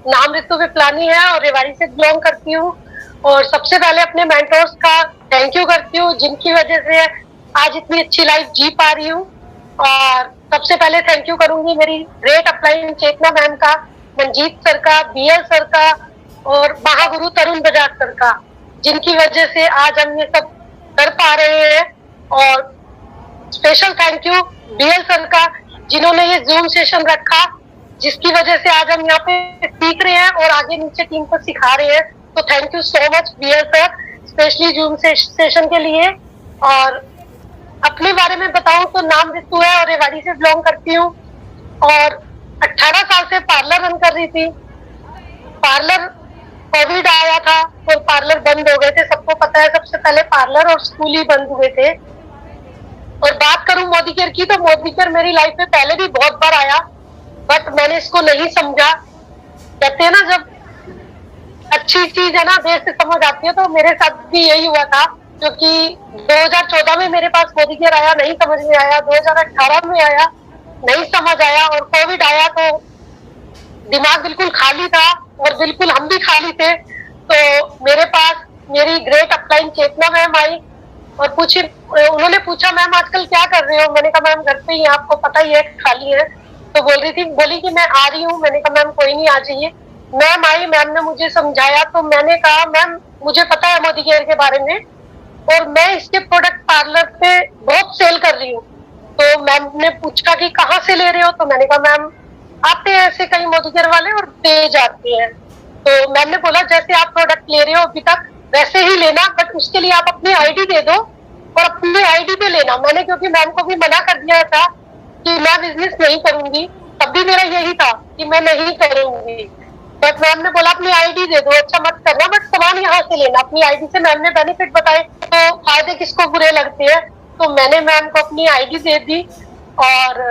नाम ऋतु विप्लानी है और रेवाड़ी से बिलोंग करती हूँ। और सबसे पहले अपने मेंटोर्स का थैंक यू करती हूँ, जिनकी वजह से आज इतनी अच्छी लाइफ जी पा रही हूँ। और सबसे पहले थैंक यू करूंगी मेरी ग्रेट अपलाइन चेतना मैम का, मंजीत सर का, बीएल सर का और महागुरु तरुण बजाज सर का, जिनकी वजह से आज हम ये सब कर पा रहे हैं। और special thank you BL sir का, जिन्होंने ये जूम सेशन रखा, जिसकी वजह से आज हम यहाँ पे सीख रहे हैं और आगे नीचे टीम को सिखा रहे हैं। तो thank you so much BL sir, specially Zoom session के लिए। और अपने बारे में बताऊं तो नाम ऋतु है और रेवाड़ी से बिलोंग करती हूँ और 18 साल से पार्लर रन कर रही थी। पार्लर कोविड आया था और पार्लर बंद हो गए थे, सबको पता है। सबसे पहले पार्लर और स्कूल ही बंद हुए थे। और बात करूं मोदी केयर की, तो मोदी केयर मेरी लाइफ में पहले भी बहुत बार आया, बट मैंने इसको नहीं समझा। कहते हैं ना, जब अच्छी चीज है ना देर से समझ आती है, तो मेरे साथ भी यही हुआ था। क्योंकि 2014 में मेरे पास मोदी केयर आया, नहीं समझ में आया। 2018 में आया, नहीं समझ आया। और कोविड आया तो दिमाग बिल्कुल खाली था और बिल्कुल हम भी खाली थे। तो मेरे पास मेरी ग्रेट अपलाइन चेतना मैम आई और उन्होंने पूछा, मैम आजकल क्या कर रहे हो? मैंने कहा मैम घर पे ही, आपको पता ही है खाली है। तो बोली कि मैं आ रही हूँ। मैंने कहा मैम कोई नहीं, आ जाइए। मैम आई, मैम ने मुझे समझाया। तो मैंने कहा मैम मुझे पता है मोदी केयर के बारे में और मैं इसके प्रोडक्ट पार्लर पे बहुत सेल कर रही हूँ। तो मैम ने पूछा कि कहाँ से ले रहे हो? तो मैंने कहा मैम आते हैं ऐसे कई मोदी केयर वाले और दे जाते हैं। तो मैम ने बोला जैसे आप प्रोडक्ट ले रहे हो अभी तक वैसे ही लेना, बट उसके लिए आप अपनी आईडी दे दो और अपनी आईडी पे लेना। मैंने क्योंकि मैम को भी मना कर दिया था कि मैं बिजनेस नहीं करूंगी, तब भी मेरा यही था कि मैं नहीं करूंगी। बट मैम ने बोला अपनी आईडी दे दो, अच्छा मत करना बट सामान यहाँ से लेना अपनी आईडी से। मैम ने बेनिफिट बताए, तो फायदे किसको बुरे लगते हैं। तो मैंने मैम को अपनी आईडी दे दी और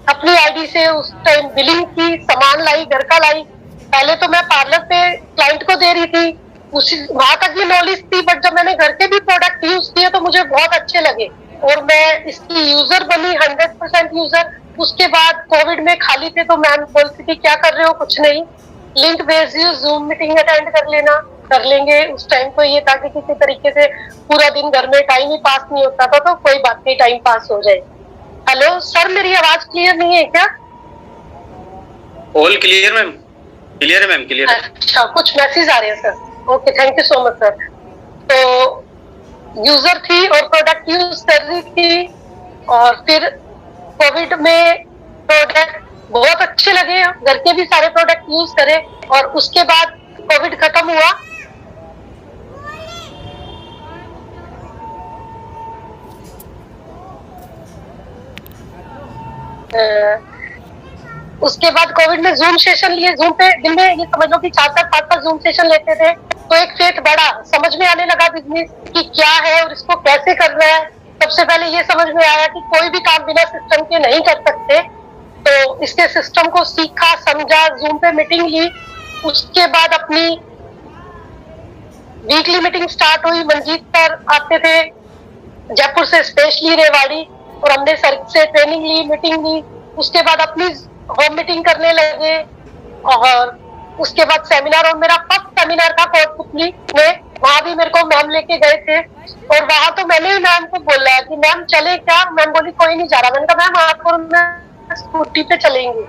अपनी आईडी से उस टाइम बिलिंग की, सामान लाई, घर का लाई। पहले तो मैं पार्लर पे क्लाइंट को दे रही थी, उसी वहां तक भी नॉलेज थी, बट जब मैंने घर के भी प्रोडक्ट यूज किए तो मुझे बहुत अच्छे लगे और मैं इसकी यूजर बनी, 100% यूजर। उसके बाद कोविड में खाली थे तो मैम बोलती थी क्या कर रहे हो? कुछ नहीं, लिंक भेज दियो, जूम मीटिंग अटेंड कर लेना, कर लेंगे। उस टाइम तो ये था कि किसी तरीके से पूरा दिन घर में टाइम ही पास नहीं होता था, तो कोई बात नहीं, टाइम पास हो जाए। हेलो सर, मेरी आवाज क्लियर नहीं है क्या? ऑल क्लियर मैम, क्लियर है मैम, क्लियर है। अच्छा, कुछ मैसेज आ रहे हैं sir. Okay, thank you so much sir. तो यूजर थी और प्रोडक्ट यूज कर रही थी और फिर कोविड में प्रोडक्ट बहुत अच्छे लगे, घर के भी सारे प्रोडक्ट यूज करे और उसके बाद कोविड खत्म हुआ। उसके बाद कोविड में जूम सेशन लिए। जूम पे दिन में ये समझ लो कि 4-5 जूम सेशन लेते थे। तो एक फेथ बढ़ा, समझ में आने लगा बिजनेस कि क्या है और इसको कैसे करना है। सबसे पहले ये समझ में आया कि कोई भी काम बिना सिस्टम के नहीं कर सकते। तो इसके सिस्टम को सीखा, समझा, जूम पे मीटिंग ली। उसके बाद अपनी वीकली मीटिंग स्टार्ट हुई। मंजीत सर आते थे जयपुर से, स्पेशली रेवाड़ी, और हमने सर से ट्रेनिंग ली, मीटिंग ली। उसके बाद अपनी होम मीटिंग करने लगे और उसके बाद सेमिनार। और मेरा फर्स्ट सेमिनार था कोटपुतली में, वहां भी मेरे को मैम लेके गए थे और वहां तो मैंने ही मैम को बोला कि मैम चले क्या? मैम बोली कोई नहीं जा रहा। मैंने कहा मैम आप और मैं स्कूटी पे चलेंगे।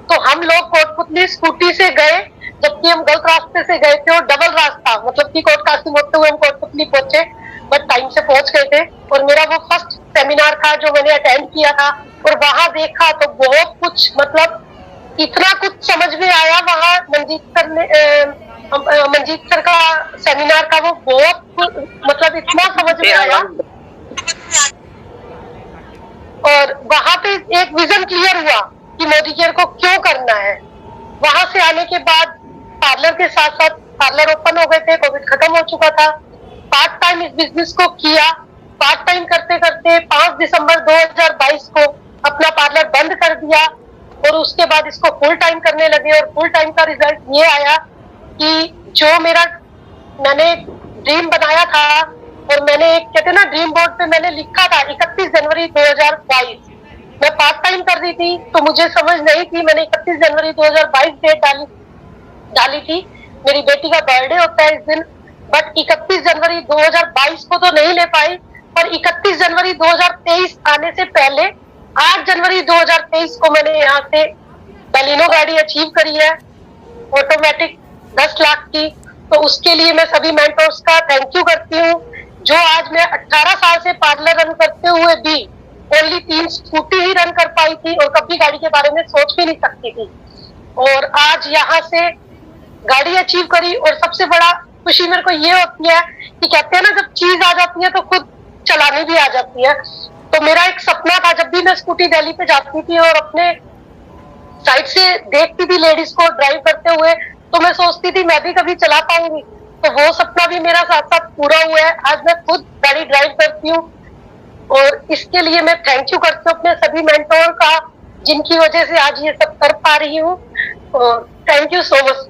तो हम लोग कोटपुतली स्कूटी से गए, जबकि हम गलत रास्ते से गए थे और डबल रास्ता, मतलब कि कोट काशी होते हुए हम कोटपुतली पहुंचे, बट टाइम से पहुंच गए थे। और मेरा वो फर्स्ट सेमिनार था जो मैंने अटेंड किया था और वहां देखा तो बहुत कुछ, मतलब इतना कुछ समझ में आया। वहां मंजीत सर का सेमिनार था, वो बहुत मतलब इतना समझ में आया। और वहां पे एक विजन क्लियर हुआ कि मोदी केयर को क्यों करना है। वहां से आने के बाद पार्लर के साथ साथ पार्लर ओपन हो गए थे, कोविड खत्म हो चुका था। पार्ट टाइम इस बिजनेस को किया। पार्ट टाइम करते करते 5 दिसंबर 2022 को अपना पार्लर बंद कर दिया और उसके बाद इसको फुल टाइम करने लगे। और फुल टाइम का रिजल्ट ये आया कि जो मैंने ड्रीम बनाया था और मैंने कहते ना ड्रीम बोर्ड पे मैंने लिखा था 31 जनवरी 2022, मैं पार्ट टाइम कर रही थी तो मुझे समझ नहीं थी। मैंने 31 जनवरी 2022 डेट डाली डाली थी। मेरी बेटी का बर्थडे होता है इस दिन, बट 31 जनवरी 2022 को तो नहीं ले पाई, पर 31 जनवरी 2023 आने से पहले 8 जनवरी 2023 को मैंने यहाँ से बलिनो गाड़ी अचीव करी है, ऑटोमेटिक 10 लाख की। तो उसके लिए मैं सभी मेंटर्स का थैंक यू करती हूँ, जो आज मैं 18 साल से पार्लर रन करते हुए भी ओनली 3 स्कूटी ही रन कर पाई थी और कभी गाड़ी के बारे में सोच भी नहीं सकती थी, और आज यहाँ से गाड़ी अचीव करी। और सबसे बड़ा खुशी मेरे को ये होती है कि कहते हैं ना, जब चीज आ जाती है तो खुद चलानी भी आ जाती है। तो मेरा एक सपना था, जब भी मैं स्कूटी दिल्ली पे जाती थी और अपने साइड से देखती थी लेडीज को ड्राइव करते हुए, तो मैं सोचती थी मैं भी कभी चला पाऊंगी। तो वो सपना भी मेरा साथ साथ पूरा हुआ है, आज मैं खुद गाड़ी ड्राइव करती हूँ। और इसके लिए मैं थैंक यू करती हूँ अपने सभी मेंटोर का, जिनकी वजह से आज ये सब कर पा रही हूँ। Thank you so much.